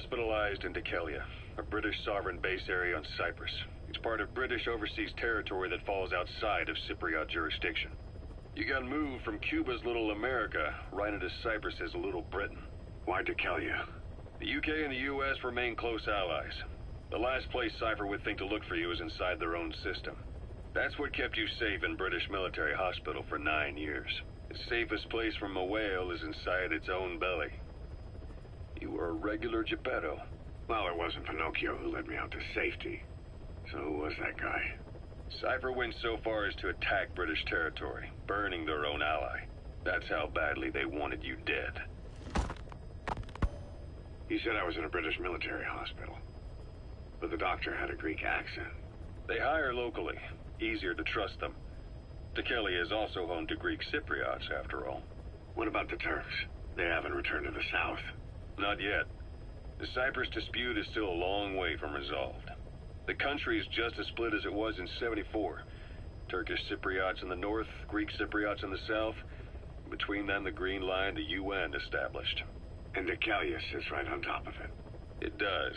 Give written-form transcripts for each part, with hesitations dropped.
hospitalized in Dikelia, a British sovereign base area on Cyprus. It's part of British overseas territory that falls outside of Cypriot jurisdiction. You got moved from Cuba's Little America right into Cyprus's Little Britain. Why Dikelia? The UK and the US remain close allies. The last place Cypher would think to look for you is inside their own system. That's what kept you safe in British military hospital for 9 years. The safest place from a whale is inside its own belly. You were a regular Geppetto. Well, it wasn't Pinocchio who led me out to safety. So who was that guy? Cypher went so far as to attack British territory, burning their own ally. That's how badly they wanted you dead. He said I was in a British military hospital. But the doctor had a Greek accent. They hire locally. Easier to trust them. Dikelia is also home to Greek Cypriots, after all. What about the Turks? They haven't returned to the south. Not yet. The Cyprus dispute is still a long way from resolved. The country is just as split as it was in '74. Turkish Cypriots in the north, Greek Cypriots in the south. Between them, the Green Line, the UN established. And Dikelia sits right on top of it. It does.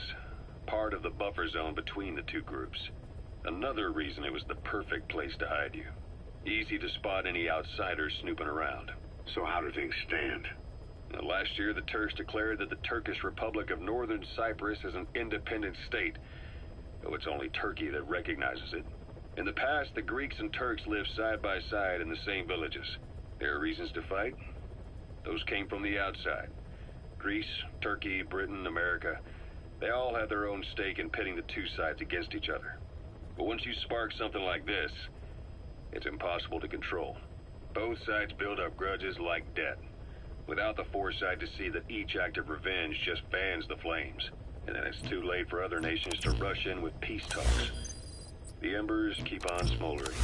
Part of the buffer zone between the two groups. Another reason it was the perfect place to hide you. Easy to spot any outsiders snooping around. So how do things stand? Now, last year, the Turks declared that the Turkish Republic of Northern Cyprus is an independent state, though it's only Turkey that recognizes it. In the past, the Greeks and Turks lived side by side in the same villages. There are reasons to fight. Those came from the outside. Greece, Turkey, Britain, America, they all had their own stake in pitting the two sides against each other. But once you spark something like this, it's impossible to control. Both sides build up grudges like debt, without the foresight to see that each act of revenge just fans the flames. And then it's too late for other nations to rush in with peace talks. The embers keep on smoldering.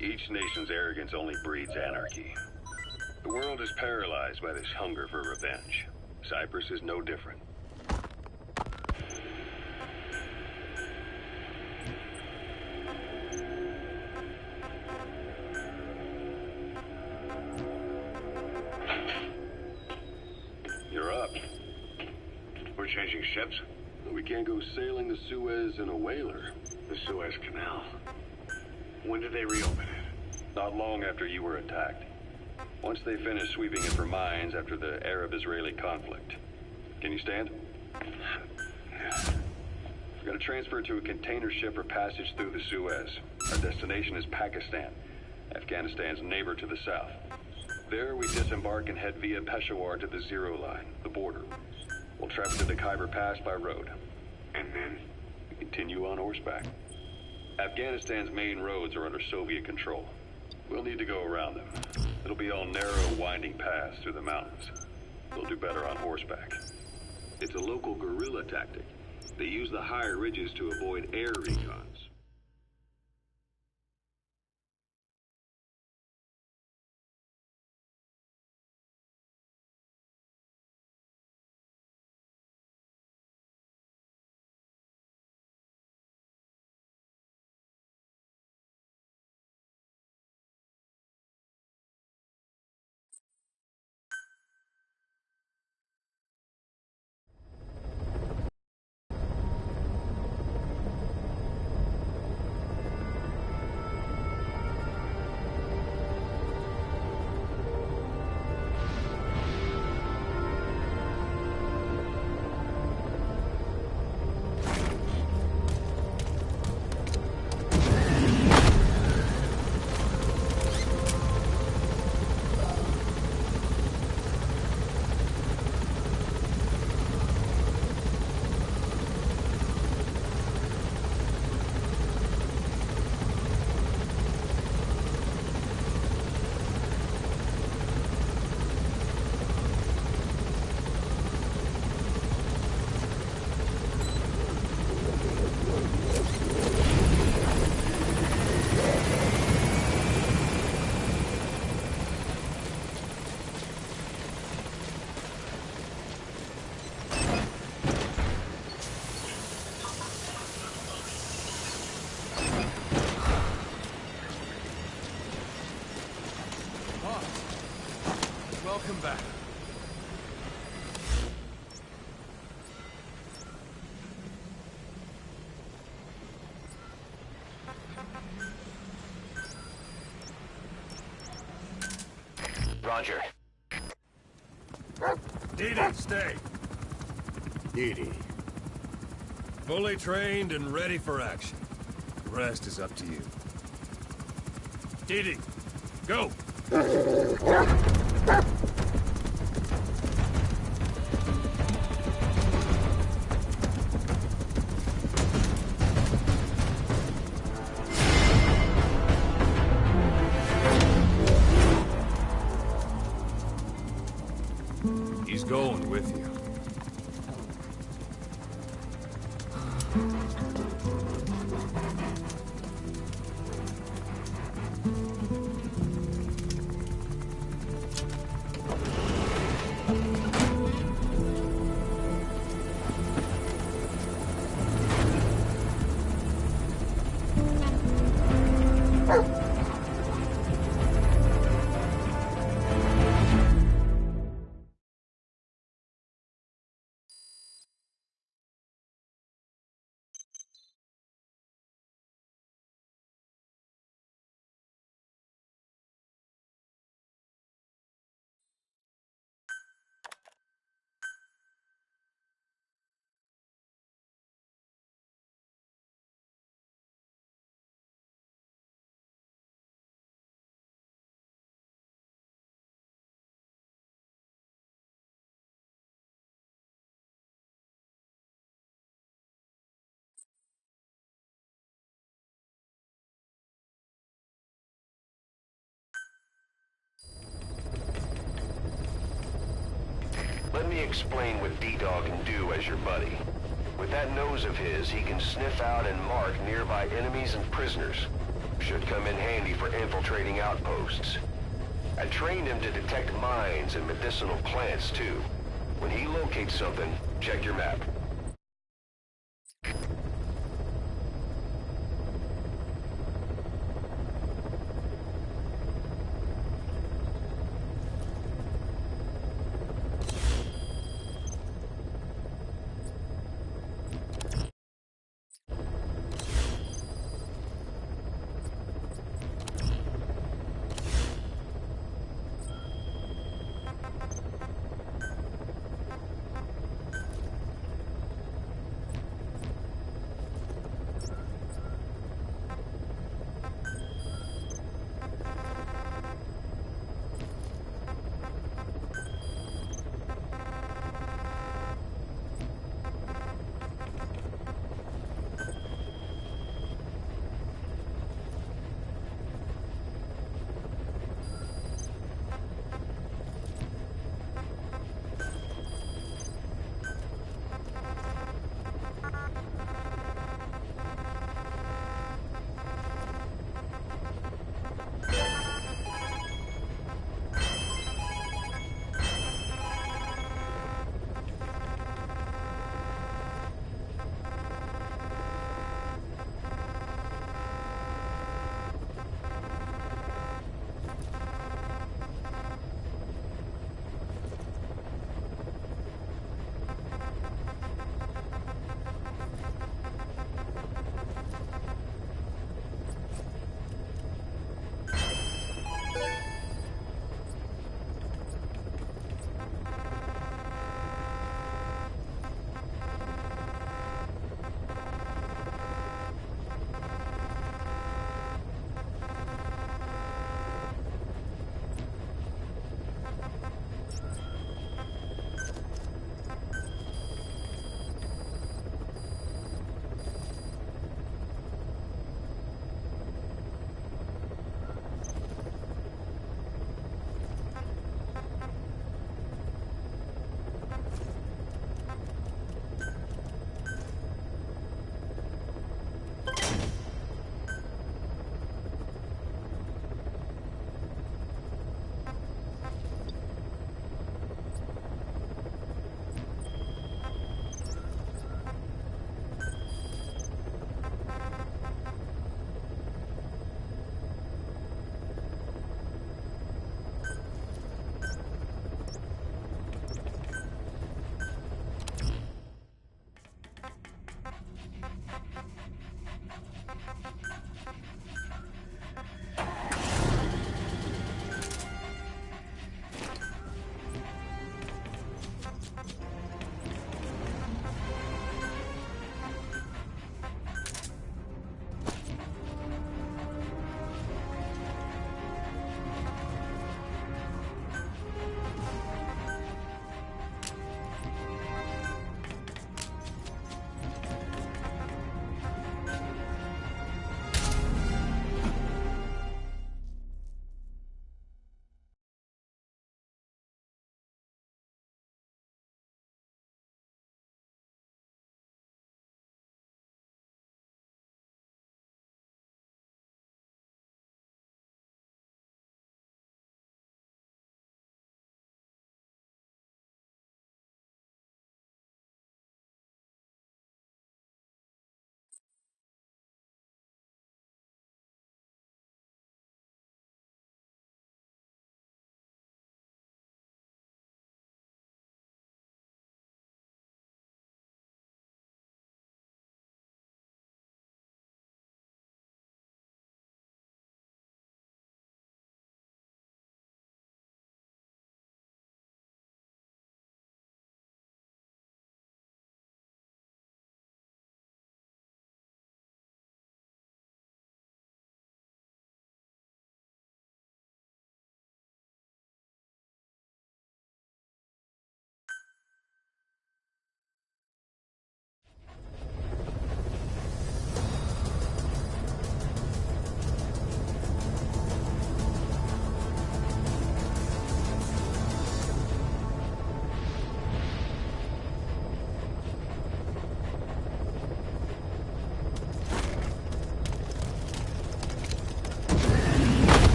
Each nation's arrogance only breeds anarchy. The world is paralyzed by this hunger for revenge. Cyprus is no different. You're up. We're changing ships? We can't go sailing the Suez in a whaler. The Suez Canal. When did they reopen it? Not long after you were attacked. Once they finished sweeping it for mines after the Arab-Israeli conflict. Can you stand? We're going to transfer to a container ship for passage through the Suez. Our destination is Pakistan, Afghanistan's neighbor to the south. There we disembark and head via Peshawar to the Zero Line, the border. We'll travel to the Khyber Pass by road. And then? We continue on horseback. Afghanistan's main roads are under Soviet control. We'll need to go around them. It'll be all narrow, winding paths through the mountains. We'll do better on horseback. It's a local guerrilla tactic. They use the higher ridges to avoid air recons. Welcome back. Roger. Didi, stay. Didi. Fully trained and ready for action. The rest is up to you. Didi, go! He's going with you. Let me explain what D-Dog can do as your buddy. With that nose of his, he can sniff out and mark nearby enemies and prisoners. Should come in handy for infiltrating outposts. I trained him to detect mines and medicinal plants, too. When he locates something, check your map.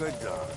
Good God.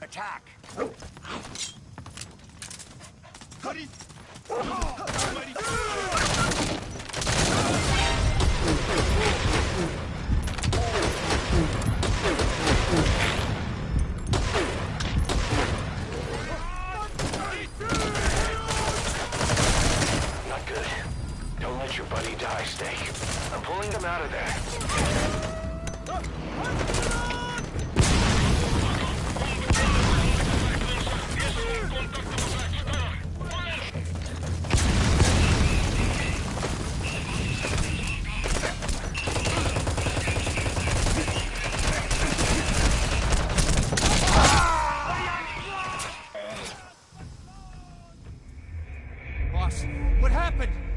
Attack! Not good. Don't let your buddy die, Snake. I'm pulling them out of there. Boss, what happened?